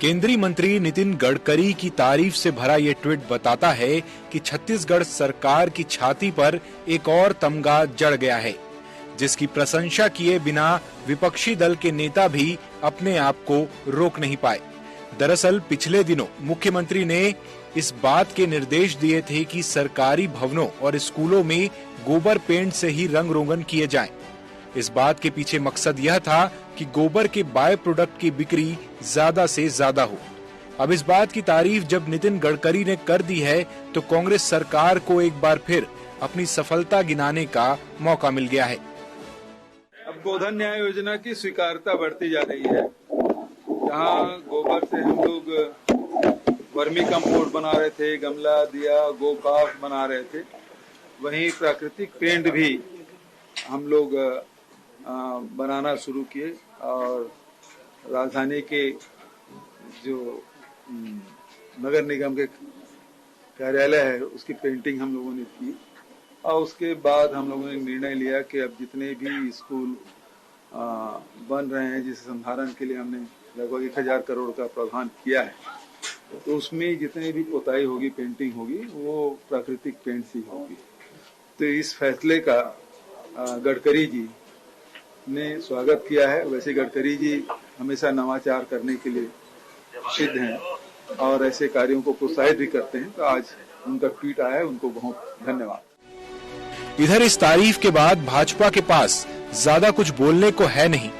केंद्रीय मंत्री नितिन गडकरी की तारीफ से भरा ये ट्वीट बताता है कि छत्तीसगढ़ सरकार की छाती पर एक और तमगा जड़ गया है, जिसकी प्रशंसा किए बिना विपक्षी दल के नेता भी अपने आप को रोक नहीं पाए। दरअसल पिछले दिनों मुख्यमंत्री ने इस बात के निर्देश दिए थे कि सरकारी भवनों और स्कूलों में गोबर पेंट से ही रंग रोगन किए जाएं। इस बात के पीछे मकसद यह था कि गोबर के बाय प्रोडक्ट की बिक्री ज्यादा से ज्यादा हो। अब इस बात की तारीफ जब नितिन गडकरी ने कर दी है तो कांग्रेस सरकार को एक बार फिर अपनी सफलता गिनाने का मौका मिल गया है। अब गोधन न्याय योजना की स्वीकार्यता बढ़ती जा रही है। जहाँ गोबर से हम लोग वर्मी कंपोस्ट बना रहे थे, गमला दिया, गो कास्ट बना रहे थे, वहीं प्राकृतिक पेंट भी हम लोग बनाना शुरू किए और राजधानी के जो नगर निगम के कार्यालय है उसकी पेंटिंग हम लोगों ने की और उसके बाद हम लोगों ने निर्णय लिया कि अब जितने भी स्कूल बन रहे हैं जिसे संधारण के लिए हमने लगभग 1000 करोड़ का प्रावधान किया है, तो उसमें जितने भी पोताई होगी, पेंटिंग होगी, वो प्राकृतिक पेंट से होगी। तो इस फैसले का गडकरी जी ने स्वागत किया है। वैसे गडकरी जी हमेशा नवाचार करने के लिए सिद्ध हैं और ऐसे कार्यों को प्रोत्साहित भी करते हैं। तो आज उनका ट्वीट आया है, उनको बहुत धन्यवाद। इधर इस तारीफ के बाद भाजपा के पास ज्यादा कुछ बोलने को है नहीं,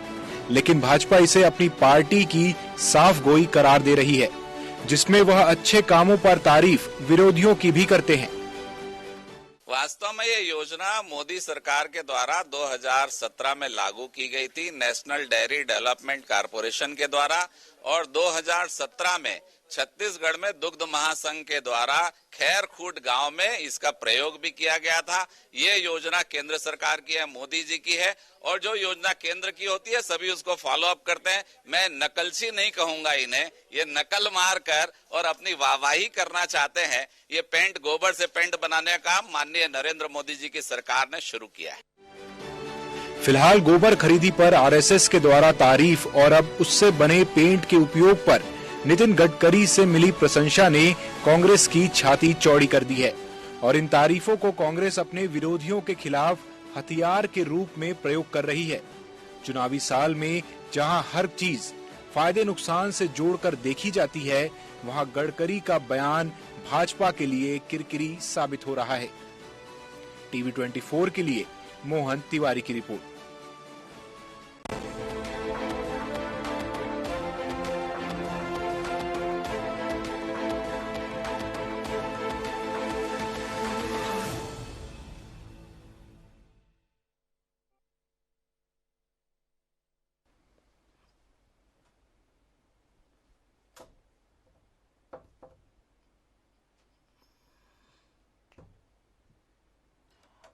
लेकिन भाजपा इसे अपनी पार्टी की साफ गोई करार दे रही है, जिसमें वह अच्छे कामों पर तारीफ विरोधियों की भी करते हैं। वास्तव में ये योजना मोदी सरकार के द्वारा 2017 में लागू की गई थी नेशनल डेयरी डेवलपमेंट कॉरपोरेशन के द्वारा, और 2017 में छत्तीसगढ़ में दुग्ध महासंघ के द्वारा खैरखूट गांव में इसका प्रयोग भी किया गया था। ये योजना केंद्र सरकार की है, मोदी जी की है, और जो योजना केंद्र की होती है सभी उसको फॉलो अप करते हैं। मैं नकलची नहीं कहूंगा इन्हें, ये नकल मार कर और अपनी वाहवाही करना चाहते हैं। ये पेंट, गोबर से पेंट बनाने का काम माननीय नरेंद्र मोदी जी की सरकार ने शुरू किया है। फिलहाल गोबर खरीदी पर आरएसएस के द्वारा तारीफ और अब उससे बने पेंट के उपयोग पर नितिन गडकरी से मिली प्रशंसा ने कांग्रेस की छाती चौड़ी कर दी है और इन तारीफों को कांग्रेस अपने विरोधियों के खिलाफ हथियार के रूप में प्रयोग कर रही है। चुनावी साल में जहां हर चीज फायदे नुकसान से जोड़कर देखी जाती है, वहां गडकरी का बयान भाजपा के लिए किरकिरी साबित हो रहा है। टीवी 24 के लिए मोहन तिवारी की रिपोर्ट।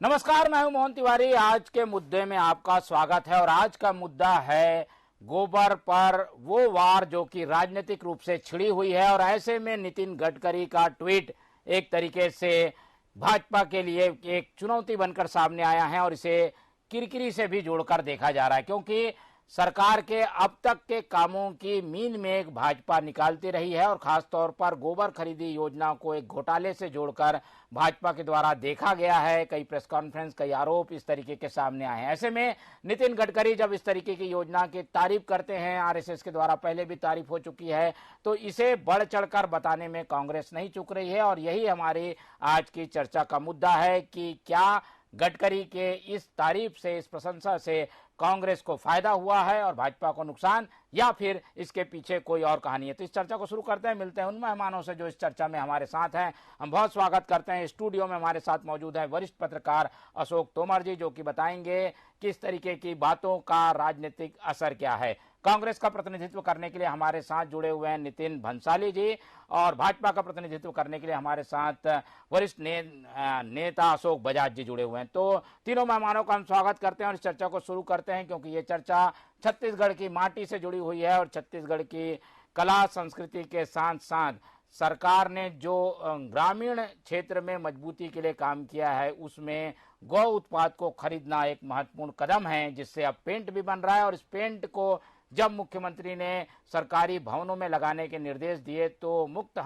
नमस्कार, मैं हूं मोहन तिवारी। आज के मुद्दे में आपका स्वागत है और आज का मुद्दा है गोबर पर वो वार जो कि राजनीतिक रूप से छिड़ी हुई है, और ऐसे में नितिन गडकरी का ट्वीट एक तरीके से भाजपा के लिए एक चुनौती बनकर सामने आया है और इसे किरकिरी से भी जोड़कर देखा जा रहा है, क्योंकि सरकार के अब तक के कामों की मीन में एक भाजपा निकालती रही है और खासतौर पर गोबर खरीदी योजना को एक घोटाले से जोड़कर भाजपा के द्वारा देखा गया है। कई प्रेस कॉन्फ्रेंस, कई आरोप इस तरीके के सामने आए हैं। ऐसे में नितिन गडकरी जब इस तरीके की योजना की तारीफ करते हैं, आरएसएस के द्वारा पहले भी तारीफ हो चुकी है, तो इसे बढ़ चढ़कर बताने में कांग्रेस नहीं चूक रही है। और यही हमारी आज की चर्चा का मुद्दा है कि क्या गडकरी के इस तारीफ से, इस प्रशंसा से कांग्रेस को फायदा हुआ है और भाजपा को नुकसान, या फिर इसके पीछे कोई और कहानी है। तो इस चर्चा को शुरू करते हैं, मिलते हैं उन मेहमानों से जो इस चर्चा में हमारे साथ हैं। हम बहुत स्वागत करते हैं, स्टूडियो में हमारे साथ मौजूद है वरिष्ठ पत्रकार अशोक तोमर जी, जो कि बताएंगे किस तरीके की बातों का राजनीतिक असर क्या है। कांग्रेस का प्रतिनिधित्व करने के लिए हमारे साथ जुड़े हुए हैं नितिन भंसाली जी, और भाजपा का प्रतिनिधित्व करने के लिए हमारे साथ वरिष्ठ नेता अशोक बजाज जी जुड़े हुए हैं। तो तीनों मेहमानों का हम स्वागत करते हैं और इस चर्चा को शुरू करते हैं, क्योंकि ये चर्चा छत्तीसगढ़ की माटी से जुड़ी हुई है और छत्तीसगढ़ की कला संस्कृति के साथ साथ सरकार ने जो ग्रामीण क्षेत्र में मजबूती के लिए काम किया है, उसमें गौ उत्पाद को खरीदना एक महत्वपूर्ण कदम है, जिससे अब पेंट भी बन रहा है। और इस पेंट को जब मुख्यमंत्री ने सरकारी भवनों में लगाने के निर्देश दिए तो मुक्त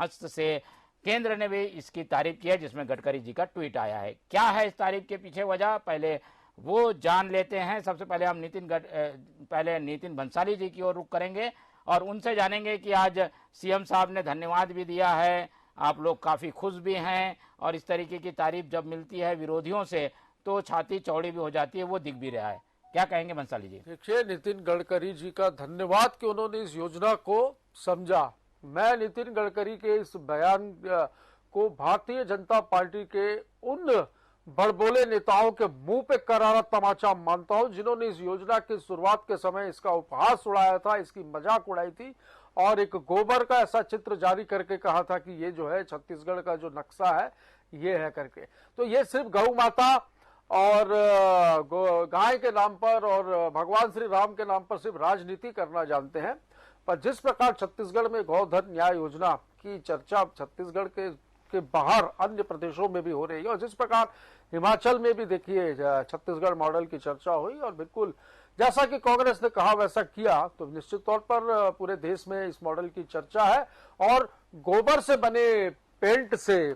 हस्त से केंद्र ने भी इसकी तारीफ की है, जिसमें गडकरी जी का ट्वीट आया है। क्या है इस तारीफ के पीछे वजह, पहले वो जान लेते हैं। सबसे पहले हम नितिन भंसाली जी की ओर रुख करेंगे और उनसे जानेंगे कि आज सीएम साहब ने धन्यवाद भी दिया है, आप लोग काफी खुश भी हैं, और इस तरीके की तारीफ जब मिलती है विरोधियों से तो छाती चौड़ी भी हो जाती है, वो दिख भी रहा है। क्या कहेंगे भंसाली जी? देखिए, नितिन गडकरी जी का धन्यवाद कि उन्होंने इस योजना को समझा। मैं नितिन गडकरी के इस बयान को भारतीय जनता पार्टी के उन बड़बोले नेताओं के मुंह पे करारा तमाचा मानता हूं, जिन्होंने इस योजना की शुरुआत के समय इसका उपहास उड़ाया था, इसकी मजाक उड़ाई थी और एक गोबर का ऐसा चित्र जारी करके कहा था कि ये जो है छत्तीसगढ़ का जो नक्शा है ये है करके। तो ये सिर्फ गौ माता और गाय के नाम पर और भगवान श्री राम के नाम पर सिर्फ राजनीति करना जानते हैं। पर जिस प्रकार छत्तीसगढ़ में गोधन न्याय योजना की चर्चा छत्तीसगढ़ के बाहर अन्य प्रदेशों में भी हो रही है, और जिस प्रकार हिमाचल में भी देखिए छत्तीसगढ़ मॉडल की चर्चा हुई, और बिल्कुल जैसा कि कांग्रेस ने कहा वैसा किया, तो निश्चित तौर पर पूरे देश में इस मॉडल की चर्चा है। और गोबर से बने पेंट से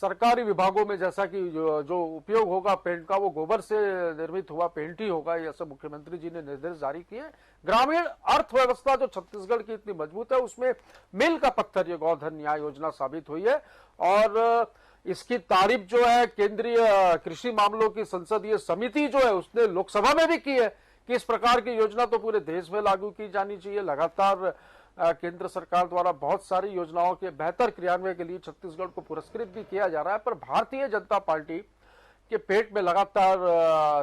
सरकारी विभागों में जैसा कि जो उपयोग होगा पेंट का, वो गोबर से निर्मित हुआ पेंट ही होगा, ऐसा मुख्यमंत्री जी ने निर्देश जारी किए। ग्रामीण अर्थव्यवस्था जो छत्तीसगढ़ की इतनी मजबूत है, उसमें मील का पत्थर ये गोधन न्याय योजना साबित हुई है। और इसकी तारीफ जो है केंद्रीय कृषि मामलों की संसदीय समिति जो है उसने लोकसभा में भी की है कि इस प्रकार की योजना तो पूरे देश में लागू की जानी चाहिए। लगातार केंद्र सरकार द्वारा बहुत सारी योजनाओं के बेहतर क्रियान्वयन के लिए छत्तीसगढ़ को पुरस्कृत भी किया जा रहा है। पर भारतीय जनता पार्टी के पेट में लगातार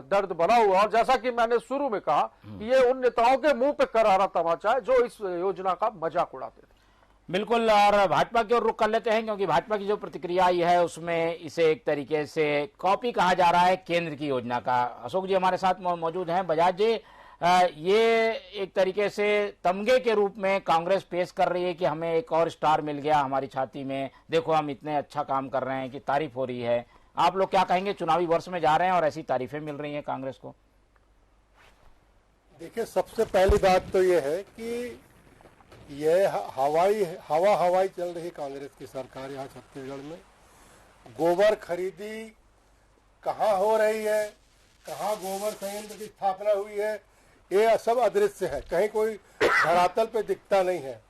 दर्द बना हुआ, और जैसा कि मैंने शुरू में कहा, ये उन नेताओं के मुंह पे करारा तमाचा है जो इस योजना का मजाक उड़ाते थे। बिल्कुल, और भाजपा की ओर रुख कर लेते हैं, क्योंकि भाजपा की जो प्रतिक्रिया आई है उसमें इसे एक तरीके से कॉपी कहा जा रहा है केंद्र की योजना का। अशोक जी हमारे साथ मौजूद हैं। बजाज जी, ये एक तरीके से तमगे के रूप में कांग्रेस पेश कर रही है कि हमें एक और स्टार मिल गया हमारी छाती में, देखो हम इतने अच्छा काम कर रहे हैं, कि तारीफ हो रही है। आप लोग क्या कहेंगे? चुनावी वर्ष में जा रहे हैं और ऐसी तारीफें मिल रही हैं कांग्रेस को। देखिए, सबसे पहली बात तो ये है कि ये हवाई चल रही कांग्रेस की सरकार यहाँ छत्तीसगढ़ में। गोबर खरीदी कहाँ हो रही है, कहाँ गोबर संयंत्र की स्थापना हुई है, ये सब अदृश्य है, कहीं कोई धरातल पे दिखता नहीं है।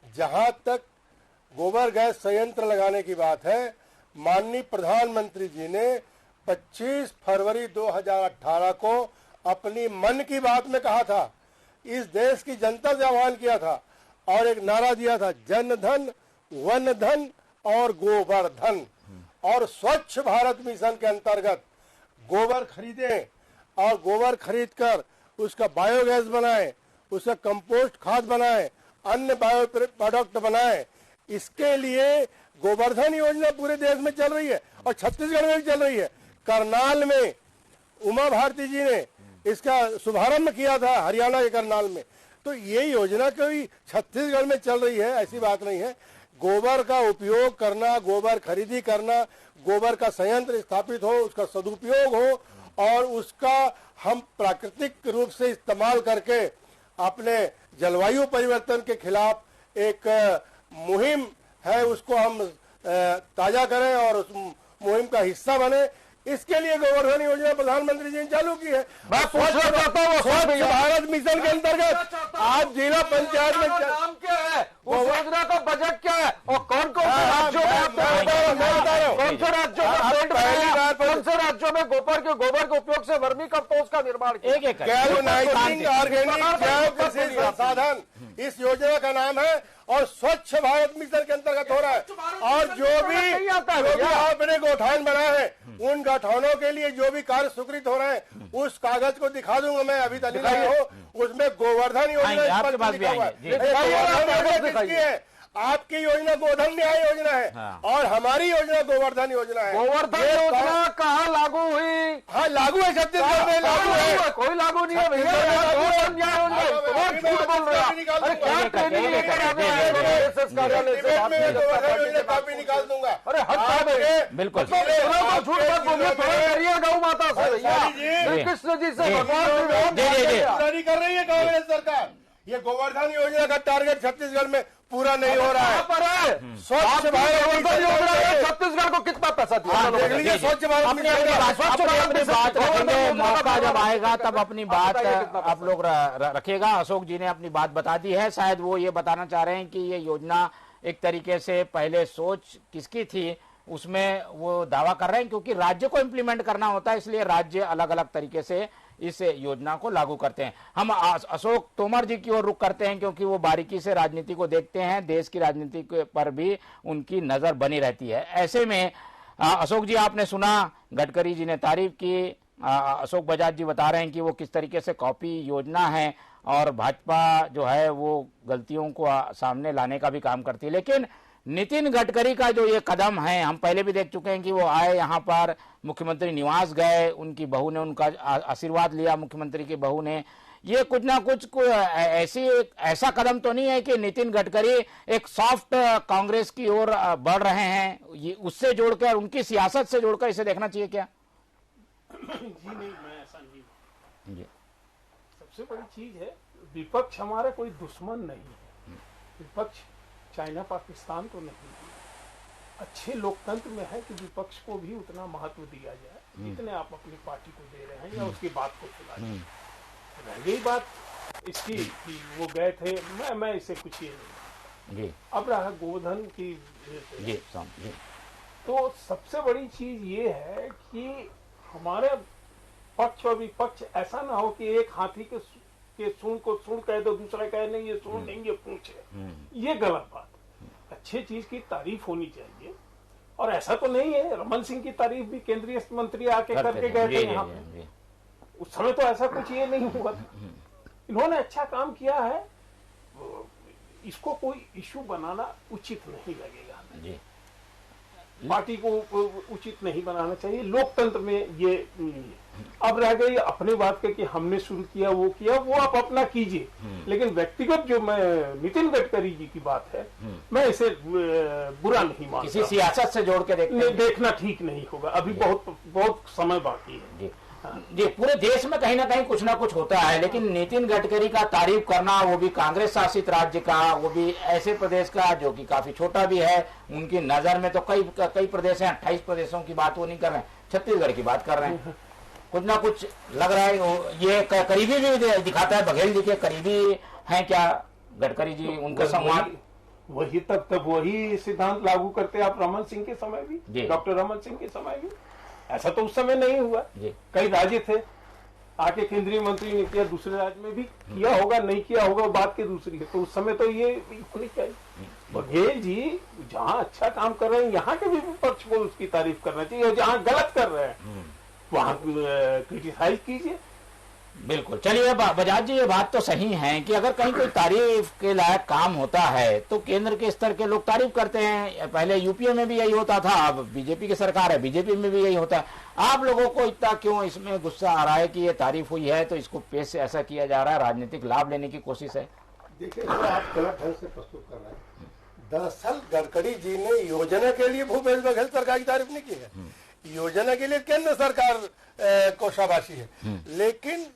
जहाँ तक गोबर गैस संयंत्र लगाने की बात है, माननीय प्रधानमंत्री जी ने 25 फरवरी 2018 को अपनी मन की बात में कहा था, इस देश की जनता से आह्वान किया था और एक नारा दिया था, जन धन वन धन और गोबर धन। और स्वच्छ भारत मिशन के अंतर्गत गोबर खरीदें और गोबर खरीदकर उसका बायोगैस बनाएं, उसका कंपोस्ट खाद बनाएं, अन्य बायो प्रोडक्ट बनाएं। इसके लिए गोवर्धन योजना पूरे देश में चल रही है और छत्तीसगढ़ में भी चल रही है। करनाल में उमा भारती जी ने इसका शुभारंभ किया था, हरियाणा के करनाल में। तो ये योजना कोई छत्तीसगढ़ में चल रही है ऐसी बात नहीं है। गोबर का उपयोग करना, गोबर खरीदी करना, गोबर का संयंत्र स्थापित हो, उसका सदुपयोग हो और उसका हम प्राकृतिक रूप से इस्तेमाल करके अपने जलवायु परिवर्तन के खिलाफ एक मुहिम है, उसको हम ताजा करें और उस मुहिम का हिस्सा बने। इसके लिए गोवर्धन योजना प्रधानमंत्री जी ने चालू की है। मैं पूछना चाहता हूँ स्वच्छ भारत मिशन के अंतर्गत आज जिला पंचायत में नाम क्या है, उस योजना का बजट क्या है और कौन कौन से राज्यों में गोबर के उपयोग से वर्मी कंपोस्ट का निर्माण किया। एक गैल्वेनाइजिंग ऑर्गेनिक जैव कृषि संसाधन इस योजना का नाम है और स्वच्छ भारत मिशन के अंतर्गत हो रहा है। और जो भी आपने गौठान बनाए हैं उन गौठानों के लिए जो भी कार्य स्वीकृत हो रहे हैं उस कागज को दिखा दूंगा मैं, अभी तक नहीं लाया हूँ। उसमें गोवर्धन योजना है। आपकी योजना गोधन न्याय योजना है। हाँ। और हमारी योजना गोवर्धन योजना है। गोवर्धन योजना कहाँ लागू हुई? हाँ लागू है, छत्तीसगढ़ में लागू है। कोई लागू नहीं है भैया। गोवर्धन न्याय योजना कॉपी निकाल दूंगा। अरे हट बिल्कुल झूठ मत बोलिए, थोड़ा करिए गौ माता से भैया। कृष्ण जी से भगवान कर रही है कांग्रेस सरकार। ये गोवर्धन योजना का टारगेट छत्तीसगढ़ में पूरा नहीं हो रहा है। स्वच्छ भारत योजना छत्तीसगढ़ को कितना पैसा दिया? स्वच्छ भारत बात रखेंगे, मौका जब आएगा तब अपनी बात आप लोग रखेगा। अशोक जी ने अपनी बात बता दी है। शायद वो ये बताना चाह रहे हैं कि ये योजना एक तरीके से पहले सोच किसकी थी उसमें वो दावा कर रहे हैं, क्योंकि राज्य को इम्प्लीमेंट करना होता है, इसलिए राज्य अलग अलग तरीके से इस योजना को लागू करते हैं। हम अशोक तोमर जी की ओर रुख करते हैं, क्योंकि वो बारीकी से राजनीति को देखते हैं, देश की राजनीति पर भी उनकी नजर बनी रहती है। ऐसे में अशोक जी, आपने सुना गडकरी जी ने तारीफ की, अशोक बजाज जी बता रहे हैं कि वो किस तरीके से कॉपी योजना है और भाजपा जो है वो गलतियों को सामने लाने का भी काम करती है। लेकिन नितिन गडकरी का जो ये कदम है, हम पहले भी देख चुके हैं कि वो आए यहाँ पर, मुख्यमंत्री निवास गए, उनकी बहू ने उनका आशीर्वाद लिया, मुख्यमंत्री की बहू ने। ये कुछ ना कुछ ऐसा कदम तो नहीं है कि नितिन गडकरी एक सॉफ्ट कांग्रेस की ओर बढ़ रहे हैं? ये उससे जोड़कर, उनकी सियासत से जोड़कर इसे देखना चाहिए क्या? जी नहीं, मैं ऐसा नहीं। सबसे बड़ी चीज है, विपक्ष हमारा कोई दुश्मन नहीं है। विपक्ष चाइना पाकिस्तान तो नहीं है। अच्छे लोकतंत्र में है कि विपक्ष को भी उतना महत्व दिया जाए जितने आप अपनी पार्टी को दे रहे हैं या उसकी बात को सुना जाए। रह गई बात इसकी कि वो गए थे, मैं इससे कुछ ये नहीं। अब रहा गोवर्धन की, तो सबसे बड़ी चीज ये है कि हमारे पक्ष और विपक्ष ऐसा ना हो कि एक हाथी के सूंड को सूंड कह दो, दूसरा कहे नहीं ये सूंड नहीं ये पूंछ है। ये गलत बात है। अच्छी चीज की तारीफ होनी चाहिए। और ऐसा तो नहीं है, रमन सिंह की तारीफ भी केंद्रीय मंत्री आके करके गए थे यहाँ पे। उस समय तो ऐसा कुछ ये नहीं हुआ था। इन्होंने अच्छा काम किया है, इसको कोई इश्यू बनाना उचित नहीं लगेगा। पार्टी को उचित नहीं बनाना चाहिए लोकतंत्र में। ये अब रह गई अपनी बात के कि हमने शुरू किया, वो आप अपना कीजिए। लेकिन व्यक्तिगत जो मैं नितिन गडकरी जी की बात है, मैं इसे बुरा नहीं मानता। किसी सियासत से जोड़ के देखना ठीक नहीं होगा। अभी बहुत समय बाकी है जी। पूरे देश में कहीं ना कहीं कुछ ना कुछ होता है, लेकिन नितिन गडकरी का तारीफ करना, वो भी कांग्रेस शासित राज्य का, वो भी ऐसे प्रदेश का जो कि काफी छोटा भी है, उनकी नजर में तो कई प्रदेश हैं, 28 प्रदेशों की बात वो नहीं कर रहे हैं, छत्तीसगढ़ की बात कर रहे हैं। कुछ ना कुछ लग रहा है। ये करीबी भी दिखाता है, बघेल जी के करीबी हैं क्या गडकरी जी? उनका संवाद वही तब वही सिद्धांत लागू करते आप रमन सिंह के समय भी, डॉक्टर रमन सिंह के समय भी। ऐसा तो उस समय नहीं हुआ। कई राज्य थे, आके केंद्रीय मंत्री ने किया, दूसरे राज्य में भी किया होगा, नहीं किया होगा, बात की दूसरी है। तो उस समय तो ये होनी चाहिए। बघेल जी जहाँ अच्छा काम कर रहे हैं, यहाँ के भी विपक्ष को उसकी तारीफ करना चाहिए, और जहाँ गलत कर रहे हैं वहां क्रिटिसाइज कीजिए। बिल्कुल। चलिए बजाज जी, ये बात तो सही है कि अगर कहीं कोई तारीफ के लायक काम होता है तो केंद्र के स्तर के लोग तारीफ करते हैं। पहले यूपीए में भी यही होता था, अब बीजेपी की सरकार है, बीजेपी में भी यही होता है। आप लोगों को इतना क्यों इसमें गुस्सा आ रहा है कि ये तारीफ हुई है तो इसको पेश से ऐसा किया जा रहा है, राजनीतिक लाभ लेने की कोशिश है? देखिए, आप गलत ढंग से प्रस्तुत कर रहे हैं। दरअसल गडकरी जी ने योजना के लिए भूपेश बघेल सरकार की तारीफ नहीं की है। योजना के लिए केंद्र सरकार को शाबाशी है, लेकिन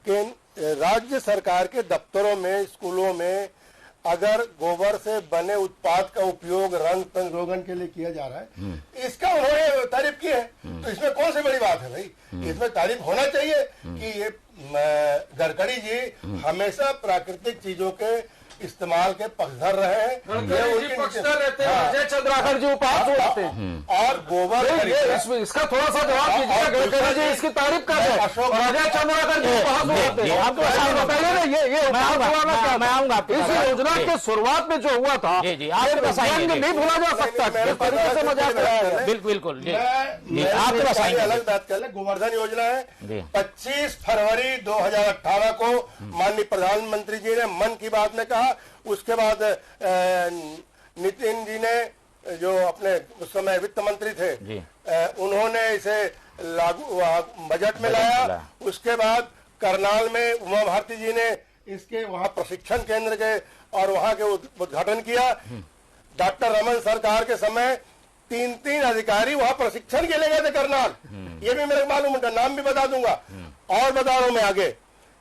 राज्य सरकार के दफ्तरों में, स्कूलों में अगर गोबर से बने उत्पाद का उपयोग रंग रोगन के लिए किया जा रहा है, इसका उन्होंने तारीफ की है। तो इसमें कौन सी बड़ी बात है भाई? इसमें तारीफ होना चाहिए कि ये गडकरी जी हमेशा प्राकृतिक चीजों के इस्तेमाल के पक्षधर रहे हैं। पक्षधर रहते हैं, अजय चंद्राकर जी उपहास उड़ाते हैं और गोबर इसका थोड़ा सा जवाब कीजिए। गडकरी जी इसकी तारीफ कर रहे हैं और अजय चंद्राकर जी उपहास उड़ाते हैं। आप बताइए ना, ये मैं आऊंगा। इस योजना के शुरुआत में जो हुआ था नहीं भूला जा सकता, किस तरीके से मजाक कराया। बिल्कुल अलग बात कर ले। गोवर्धन योजना है 25 फरवरी 2018 को माननीय प्रधानमंत्री जी ने मन की बात में कहा। उसके बाद नितिन जी ने, जो अपने उस समय वित्त मंत्री थे, उन्होंने इसे लागू बजट में लाया। उसके बाद करनाल में उमा भारती जी ने इसके वहां प्रशिक्षण केंद्र के और वहां के उद्घाटन किया। डॉक्टर रमन सरकार के समय 3 अधिकारी वहां प्रशिक्षण के लिए गए थे करनाल। ये भी मेरे को मालूम है, नाम भी बता दूंगा। और बता रहा हूं मैं आगे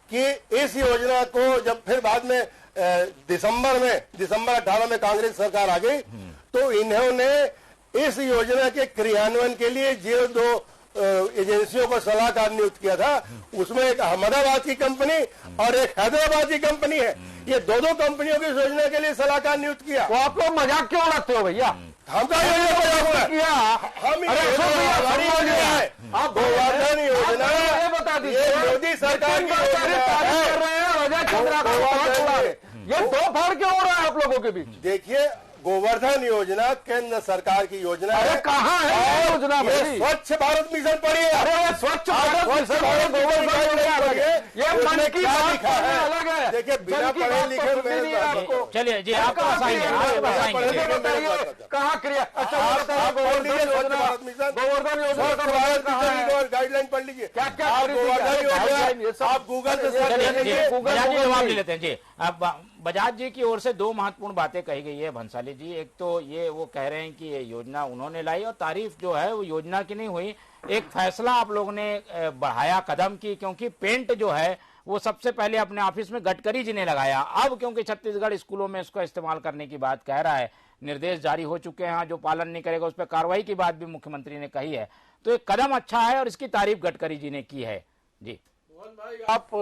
कि इस योजना को जब फिर बाद में दिसंबर 18 में कांग्रेस सरकार आ गई, तो इन्होंने इस योजना के क्रियान्वयन के लिए 02 एजेंसियों को सलाहकार नियुक्त किया था। उसमें एक अहमदाबाद की कंपनी और एक हैदराबाद की कंपनी है। ये दो कंपनियों की योजना के लिए सलाहकार नियुक्त किया। तो आप लोग मजाक क्यों उड़ाते हो भैया? हम किया आप गोवर्धन योजना ये बता दीजिए, मोदी सरकार की कर रहे हैं, अजय चंद्राकर ये दो फाड़ क्यों हो रहा है आप लोगों के बीच? देखिए, गोवर्धन योजना केंद्र सरकार की योजना है। कहाँ है योजना? स्वच्छ भारत मिशन पढ़िए। अरे स्वच्छ भारत मिशन ये मन की बात अलग है। देखिए, बिना पढ़े लिखे चलिए जी, आप कहाँ क्रिया? अच्छा, गोवर्धन योजना गाइडलाइन पढ़ लीजिए। क्या क्या आप गूगल से जवाब ले लेते हैं जी। अब बजाज जी की ओर से 2 महत्वपूर्ण बातें कही गई है भंसाली जी। एक तो ये वो कह रहे हैं कि ये योजना उन्होंने लाई और तारीफ जो है वो योजना की नहीं हुई, एक फैसला आप लोगों ने बढ़ाया कदम की, क्योंकि पेंट जो है वो सबसे पहले अपने ऑफिस में गडकरी जी ने लगाया। अब क्योंकि छत्तीसगढ़ स्कूलों में इसको इस्तेमाल करने की बात कह रहा है, निर्देश जारी हो चुके हैं, जो पालन नहीं करेगा उस पर कार्रवाई की बात भी मुख्यमंत्री ने कही है। तो एक कदम अच्छा है और इसकी तारीफ गडकरी जी ने की है। जी आप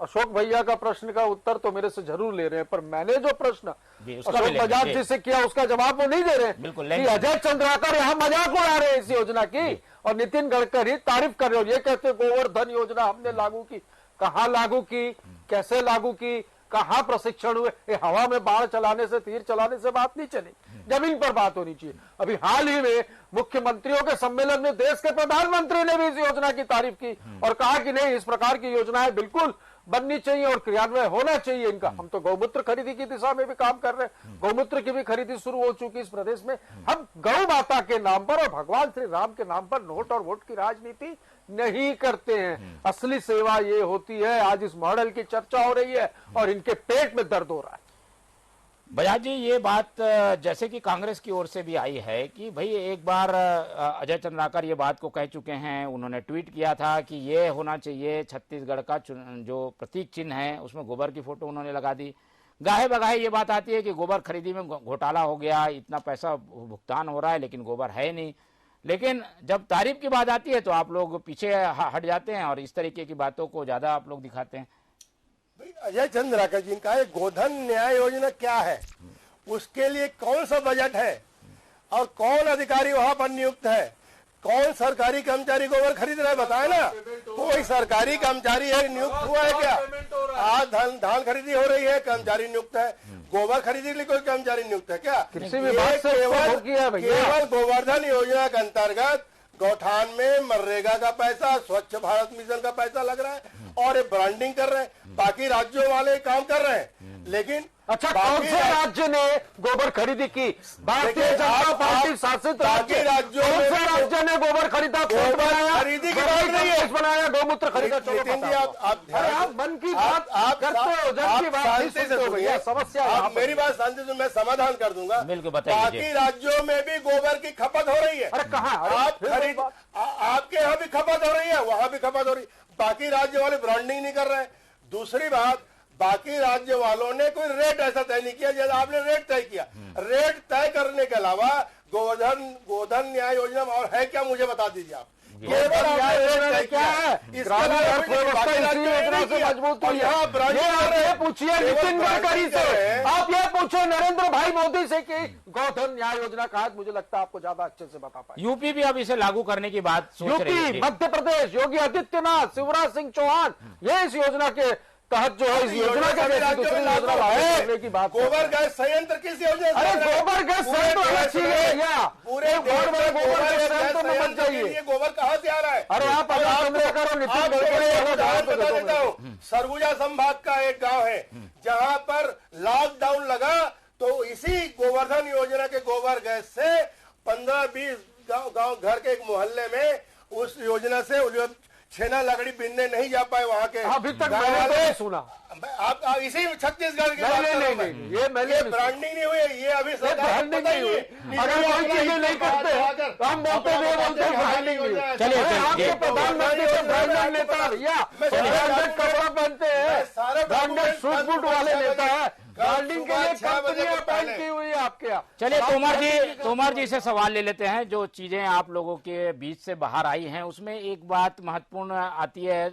अशोक भैया का प्रश्न का उत्तर तो मेरे से जरूर ले रहे हैं, पर मैंने जो प्रश्न अशोक बजाज जी से किया उसका जवाब वो नहीं दे रहे। बिल्कुल कि अजय चंद्राकर यहाँ मजाक उड़ा रहे हैं इस योजना की और नितिन गडकरी तारीफ कर रहे हो। ये कहते गोवर्धन योजना हमने लागू की, कहाँ लागू की, कैसे लागू की, कहाँ प्रशिक्षण हुए? ये हवा में बाढ़ चलाने से, तीर चलाने से बात नहीं चली, जमीन पर बात होनी चाहिए। अभी हाल ही में मुख्यमंत्रियों के सम्मेलन में देश के प्रधानमंत्री ने भी इस योजना की तारीफ की और कहा कि नहीं, इस प्रकार की योजनाएं बिल्कुल बननी चाहिए और क्रियान्वयन होना चाहिए इनका। हम तो गौमूत्र खरीदी की दिशा में भी काम कर रहे हैं, गौमूत्र की भी खरीदी शुरू हो चुकी इस प्रदेश में। हम गौ माता के नाम पर और भगवान श्री राम के नाम पर नोट और वोट की राजनीति नहीं करते हैं। असली सेवा ये होती है। आज इस मॉडल की चर्चा हो रही है और इनके पेट में दर्द हो रहा है। बजाज जी, ये बात जैसे कि कांग्रेस की ओर से भी आई है कि भाई एक बार अजय चंद्राकर ये बात को कह चुके हैं, उन्होंने ट्वीट किया था कि ये होना चाहिए छत्तीसगढ़ का जो प्रतीक चिन्ह है उसमें गोबर की फोटो उन्होंने लगा दी। गाहे बगाहे ये बात आती है कि गोबर खरीदी में घोटाला हो गया, इतना पैसा भुगतान हो रहा है लेकिन गोबर है नहीं। लेकिन जब तारीफ की बात आती है तो आप लोग पीछे हट जाते हैं और इस तरीके की बातों को ज्यादा आप लोग दिखाते हैं। अजय चंद्राकर जी का गोधन न्याय योजना क्या है, उसके लिए कौन सा बजट है और कौन अधिकारी वहां पर नियुक्त है, कौन सरकारी कर्मचारी गोबर खरीद रहा है, बताए ना। कोई सरकारी कर्मचारी है नियुक्त हुआ है क्या? आज धान खरीदी हो रही है, कर्मचारी नियुक्त है। गोबर खरीदी के लिए कोई कर्मचारी नियुक्त है क्या? केवल गोवर्धन योजना के अंतर्गत गौठान में मनरेगा का पैसा, स्वच्छ भारत मिशन का पैसा लग रहा है और ये ब्रांडिंग कर रहे हैं। बाकी राज्यों वाले काम कर रहे हैं, लेकिन अच्छा, कौन से राज्य ने गोबर खरीदी की? भारतीय जनता पार्टी शासित राज्य राज्यों कौन से राज्य ने गोबर खरीदा? खरीदी की बात नहीं है, बनाया गौमूत्र खरीदा। आप मन की बात आप करते हो, जन की बात भैया, समस्या आप मेरी बात शांति से मैं समाधान कर दूंगा। बाकी राज्यों में भी गोबर की खपत हो रही है। अरे कहाँ आप खरीद, आपके यहाँ भी खपत हो रही है, वहां भी खपत हो रही है। बाकी राज्य वाले ब्रांडिंग नहीं कर रहे हैं। दूसरी बात, बाकी राज्य वालों ने कोई रेट ऐसा तय नहीं किया जैसे आपने रेट तय किया। रेट तय करने के अलावा गोधन न्याय योजना और है क्या, मुझे बता दीजिए आप। केवल आपने क्या है, ग्रामीण अर्थव्यवस्था इसी योजना से मजबूत हुई है। ये पूछिए नितिन गडकरी से, आप ये पूछो नरेंद्र भाई मोदी से कि गोधन न्याय योजना का आज मुझे लगता है आपको ज्यादा अच्छे से बता पाए। यूपी भी अब इसे लागू करने की बात सोच रही है। यूपी, मध्य प्रदेश, योगी आदित्यनाथ, शिवराज सिंह चौहान, ये इस योजना के तहत जो है इस योजना के जैसी दूसरी योजना करने की बात। गोबर गैस संयंत्र किस योजना? अरे गोबर गैस संयंत्र अलग चीज है क्या? पूरे गोबर गैस संयंत्र में मत जाइए। गोबर कहाँ से आ रहा है? अरे आप करो नितिन गडकरी। सरगुजा संभाग का एक गांव है जहां पर लॉकडाउन लगा तो इसी गोवर्धन योजना के गोबर गैस से 15-20 गांव घर के एक मोहल्ले में उस योजना से छेना लकड़ी बिनने नहीं जा पाए वहां के। अभी तक मैंने नहीं सुना। आप इसी छत्तीसगढ़ की बात कर रहे हैं। ये ब्रांडिंग नहीं हुई है, ये अभी सरकार ब्रांडिंग नहीं हुई। अगर कोई चीजें नहीं करते तो हम बोलते ब्रांडिंग नहीं। चलिए आपके प्रधानमंत्री तो ब्रांडेड नेता भैया, ब्रांडेड कपड़ा पहनते हैं, ब्रांडेड सूट बूट वाले नेता है। ब्रांडिंग के लिए कंपनियां अपॉइंट की हुई है आपके यहाँ। चलिए तोमर जी से सवाल ले लेते हैं। जो चीजें आप लोगों के बीच से बाहर आई हैं उसमें एक बात महत्वपूर्ण आती है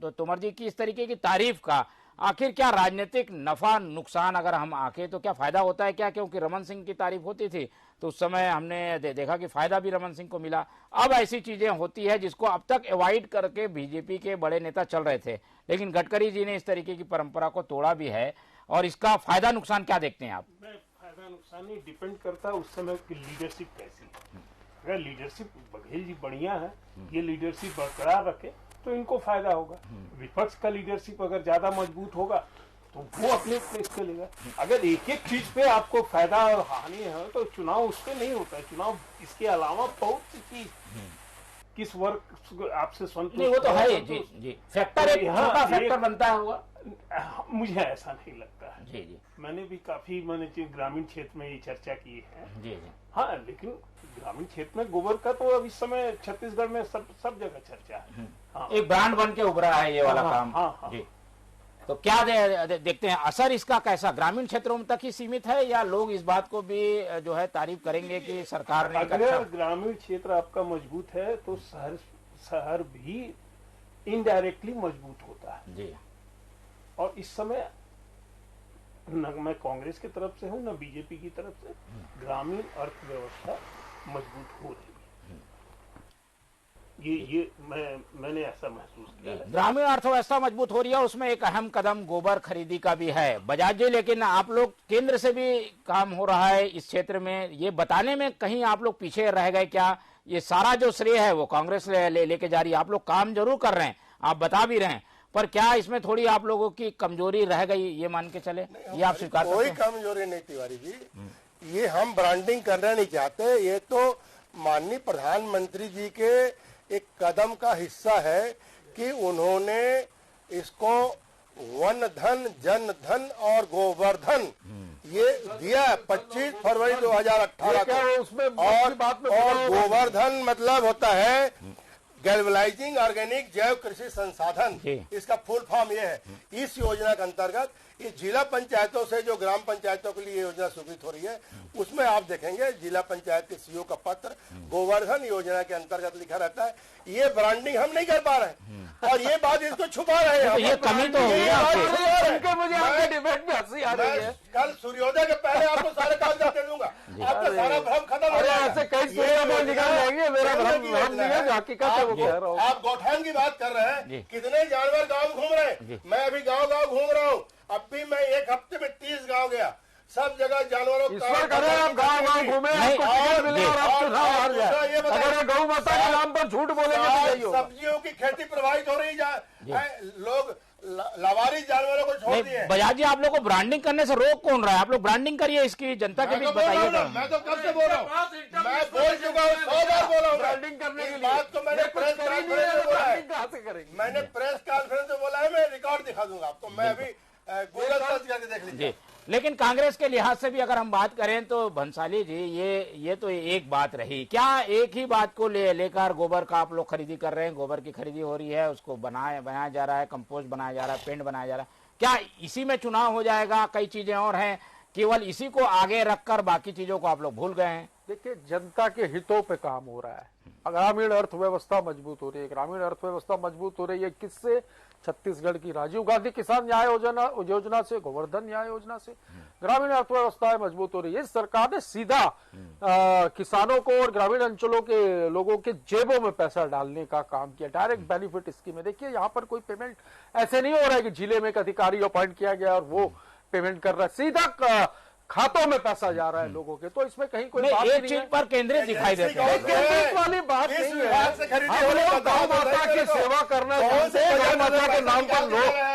तो तोमर जी की इस तरीके की तारीफ का आखिर क्या राजनीतिक नफा नुकसान अगर हम आके तो क्या फायदा होता है क्या? क्योंकि रमन सिंह की तारीफ होती थी तो उस समय हमने देखा कि फायदा भी रमन सिंह को मिला। अब ऐसी चीजें होती है जिसको अब तक अवॉइड करके बीजेपी के बड़े नेता चल रहे थे, लेकिन गडकरी जी ने इस तरीके की परंपरा को तोड़ा भी है। और इसका फायदा नुकसान क्या देखते हैं आप? फायदा नुकसान नहीं डिपेंड करता है उस समय की लीडरशिप कैसी है। अगर लीडरशिप बघेल जी बढ़िया है, ये लीडरशिप बरकरार रखे तो इनको फायदा होगा। विपक्ष का लीडरशिप अगर ज्यादा मजबूत होगा तो वो अपने प्लेस पे लेगा। अगर एक एक चीज पे आपको फायदा और हानि है तो चुनाव उस पे नहीं होता है। चुनाव इसके अलावा बहुत सी चीज किस वर्ग आपसे संतुष्ट नहीं, वो तो है जी फैक्टर एक छोटा फैक्टर बनता है हुआ। मुझे ऐसा नहीं लगता है। जी मैंने भी काफी ग्रामीण क्षेत्र में ये चर्चा की है। जी हाँ, लेकिन ग्रामीण क्षेत्र में गोबर का तो अब इस समय छत्तीसगढ़ में सब जगह चर्चा है। हाँ। एक ब्रांड बन के उभरा है ये वाला काम। हाँ। जी, तो क्या देखते हैं असर इसका कैसा ग्रामीण क्षेत्रों में तक ही सीमित है या लोग इस बात को भी जो है तारीफ करेंगे कि सरकार ने अगर ग्रामीण क्षेत्र आपका मजबूत है तो शहर भी इनडायरेक्टली मजबूत होता है। जी, और इस समय न मैं कांग्रेस की तरफ से हूं न बीजेपी की तरफ से, ग्रामीण अर्थव्यवस्था मजबूत हो रही है। ये मैंने ऐसा महसूस किया है। ग्रामीण अर्थव्यवस्था मजबूत हो रही है, उसमें एक अहम कदम गोबर खरीदी का भी है बजाज जी। लेकिन आप लोग केंद्र से भी काम हो रहा है इस क्षेत्र में, ये बताने में कहीं आप लोग पीछे रह गए क्या? ये सारा जो श्रेय है वो कांग्रेस लेके जा रही है। आप लोग काम जरूर कर रहे हैं, आप बता भी रहे हैं, पर क्या इसमें थोड़ी आप लोगों की कमजोरी रह गई ये मान के चले? ये आप स्वीकार करते हैं? कोई कमजोरी नहीं तिवारी जी, ये हम ब्रांडिंग करना नहीं चाहते। ये तो माननीय प्रधानमंत्री जी के एक कदम का हिस्सा है कि उन्होंने इसको वन धन, जन धन और गोवर्धन ये दिया 25 फरवरी 2018 को। और गोवर्धन मतलब होता है गैल्वनाइजिंग ऑर्गेनिक जैव कृषि संसाधन, इसका फुल फॉर्म ये है। इस योजना के अंतर्गत ये जिला पंचायतों से जो ग्राम पंचायतों के लिए योजना स्वीकृत हो रही है उसमें आप देखेंगे जिला पंचायत के सीईओ का पत्र गोवर्धन योजना के अंतर्गत लिखा रहता है। ये ब्रांडिंग हम नहीं कर पा रहे और ये बात इसको छुपा रहे हैं। ये कमी तो होगी आपके। मुझे आपके डिबेट में हंसी आ रही है। कल सूर्योदय के पहले आपको सारे कागजात दे दूंगा, आपका सारा भ्रम खत्म हो जाएगा। ऐसे कई सूर्योदय निकाल जाएंगे, मेरा भ्रम नहीं है, हकीकत है वो कह रहा हूँ। आप गौठान की बात कर रहे हैं, कितने जानवर गाँव घूम रहे हैं। मैं अभी गाँव घूम रहा हूँ, अब भी मैं एक हफ्ते में 30 गाँव गया, सब जगह जानवरों का आप गाँव घूमे, आपको टिकट मिले और आप चुनाव हार जाए। अगर गौ माता के नाम पर झूठ बोलेंगे तो सब्जियों की खेती प्रभावित हो रही है, लोग लावारिस जानवरों को छोड़ दिए। बजाज जी, आप लोग को ब्रांडिंग करने से रोक कौन रहा है? आप लोग ब्रांडिंग करिए, इसकी जनता के बीच बताइए। मैं तो कब से बोल रहा हूँ, मैं बोल चुका हूँ, 100 बार बोला हूँ ब्रांडिंग करने के लिए। बात तो मैंने प्रेस कॉन्फ्रेंस में बोला है, मैंने प्रेस कॉन्फ्रेंस में बोला है, मैं रिकॉर्ड दिखा दूंगा आपको। मैं अभी गूगल सर्च करके देख लीजिए। लेकिन कांग्रेस के लिहाज से भी अगर हम बात करें तो भंसाली जी, ये तो एक बात रही। क्या एक ही बात को लेकर गोबर का आप लोग खरीदी कर रहे हैं? गोबर की खरीदी हो रही है, उसको बनाया जा रहा है, कंपोस्ट बनाया जा रहा है, पेंट बनाया जा रहा है। क्या इसी में चुनाव हो जाएगा? कई चीजें और हैं, केवल इसी को आगे रखकर बाकी चीजों को आप लोग भूल गए हैं? देखिए, जनता के हितों पे काम हो रहा है। ग्रामीण अर्थव्यवस्था मजबूत हो रही है। ग्रामीण अर्थव्यवस्था मजबूत हो रही है किससे? छत्तीसगढ़ की राजीव गांधी किसान न्याय योजना से, गोवर्धन न्याय योजना से ग्रामीण अर्थव्यवस्था मजबूत हो रही है। इस सरकार ने सीधा किसानों को और ग्रामीण अंचलों के लोगों के जेबों में पैसा डालने का काम किया। डायरेक्ट बेनिफिट स्कीम है। देखिए, यहाँ पर कोई पेमेंट ऐसे नहीं हो रहा है कि जिले में एक अधिकारी अपॉइंट किया गया और वो पेमेंट कर रहा है, सीधा खातों में पैसा जा रहा है लोगों के। तो इसमें कहीं कोई बात एक चीज पर केंद्रित दिखाई देता है। केंद्रित वाली बात नहीं है। हम लोग गौ माता की सेवा करना चाहते हैं। गौ माता के नाम पर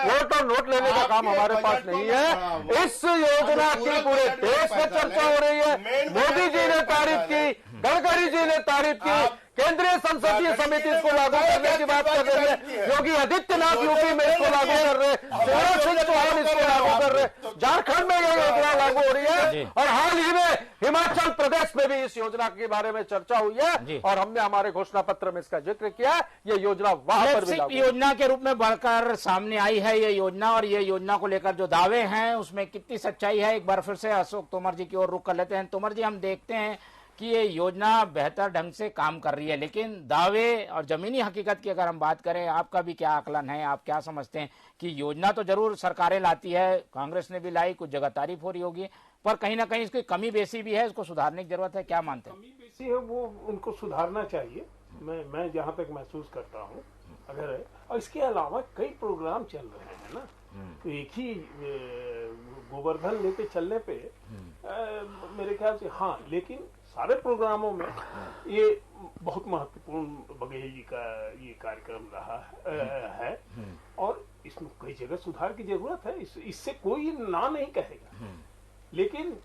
वोट और नोट लेने का काम हमारे पास नहीं है। इस योजना की पूरे देश में चर्चा हो रही है। मोदी जी ने तारीफ की, गडकरी जी ने तारीफ की, केंद्रीय संसदीय समिति इसको लागू करने की बात कर रही है। योगी आदित्यनाथ यूपी में इसको लागू कर रहे हैं, शिवराज सिंह चौहान इसको लागू कर रहे हैं, झारखंड में ये योजना लागू हो रही है और हाल ही में हिमाचल प्रदेश में भी इस योजना के बारे में चर्चा हुई है और हमने हमारे घोषणा पत्र में इसका जिक्र किया। ये योजना वहां पर भी लागू योजना के रूप में बढ़कर सामने आई है ये योजना, और ये योजना को लेकर जो दावे हैं उसमें कितनी सच्चाई है, एक बार फिर से अशोक तोमर जी की ओर रुख कर लेते हैं। तोमर जी, हम देखते हैं कि ये योजना बेहतर ढंग से काम कर रही है, लेकिन दावे और जमीनी हकीकत की अगर हम बात करें, आपका भी क्या आकलन है? आप क्या समझते हैं कि योजना तो जरूर सरकारें लाती है, कांग्रेस ने भी लाई, कुछ जगह तारीफ हो रही होगी, पर कहीं ना कहीं इसकी कमी बेसी भी है, इसको सुधारने की जरूरत है, क्या मानते हैं? कमी बेसी है वो उनको सुधारना चाहिए, मैं जहाँ तक महसूस करता हूँ। अगर और इसके अलावा कई प्रोग्राम चल रहे हैं ना, तो एक ही गोवर्धन लेके चलने पे मेरे ख्याल से हाँ, लेकिन सारे प्रोग्रामों में ये बहुत महत्वपूर्ण बघेल जी का ये कार्यक्रम रहा है और इसमें कई जगह सुधार की जरूरत है। इससे कोई ना नहीं कहेगा, लेकिन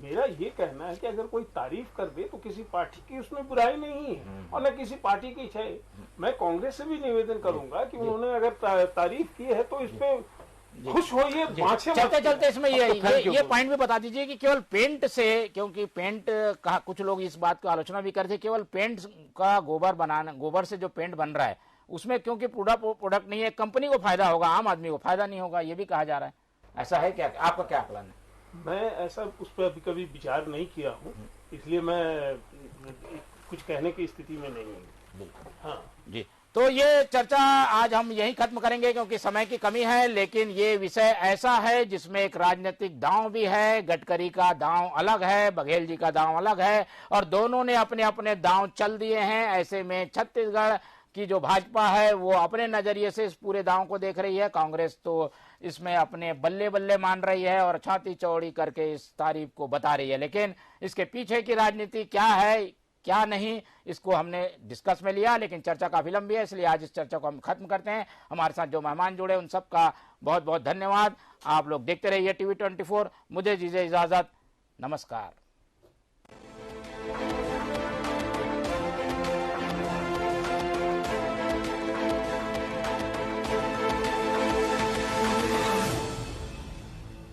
मेरा ये कहना है कि अगर कोई तारीफ कर दे तो किसी पार्टी की उसमें बुराई नहीं है और न किसी पार्टी की है। मैं कांग्रेस से भी निवेदन करूंगा कि उन्होंने अगर तारीफ की है तो इस पे खुश होइए। चलते चलते इसमें ये पॉइंट भी बता दीजिए कि केवल पेंट से, क्योंकि पेंट का कुछ लोग इस बात की आलोचना भी करते, केवल पेंट का गोबर से जो पेंट बन रहा है उसमें क्योंकि पूरा प्रोडक्ट नहीं है, कंपनी को फायदा होगा, आम आदमी को फायदा नहीं होगा, ये भी कहा जा रहा है। ऐसा है क्या? आपका क्या आकलन है? मैं ऐसा उस पर अभी कभी विचार नहीं किया हूँ, इसलिए मैं कुछ कहने की स्थिति में नहीं हूँ। हाँ जी, तो ये चर्चा आज हम यहीं खत्म करेंगे क्योंकि समय की कमी है, लेकिन ये विषय ऐसा है जिसमें एक राजनीतिक दांव भी है। गडकरी का दांव अलग है, बघेल जी का दांव अलग है और दोनों ने अपने अपने दांव चल दिए हैं। ऐसे में छत्तीसगढ़ की जो भाजपा है वो अपने नजरिए से इस पूरे दांव को देख रही है, कांग्रेस तो इसमें अपने बल्ले बल्ले मान रही है और छाती चौड़ी करके इस तारीफ को बता रही है। लेकिन इसके पीछे की राजनीति क्या है क्या नहीं, इसको हमने डिस्कस में लिया, लेकिन चर्चा काफी लंबी है, इसलिए आज इस चर्चा को हम खत्म करते हैं। हमारे साथ जो मेहमान जुड़े उन सबका बहुत बहुत धन्यवाद। आप लोग देखते रहिए TV 24। मुझे दीजिए इजाजत, नमस्कार।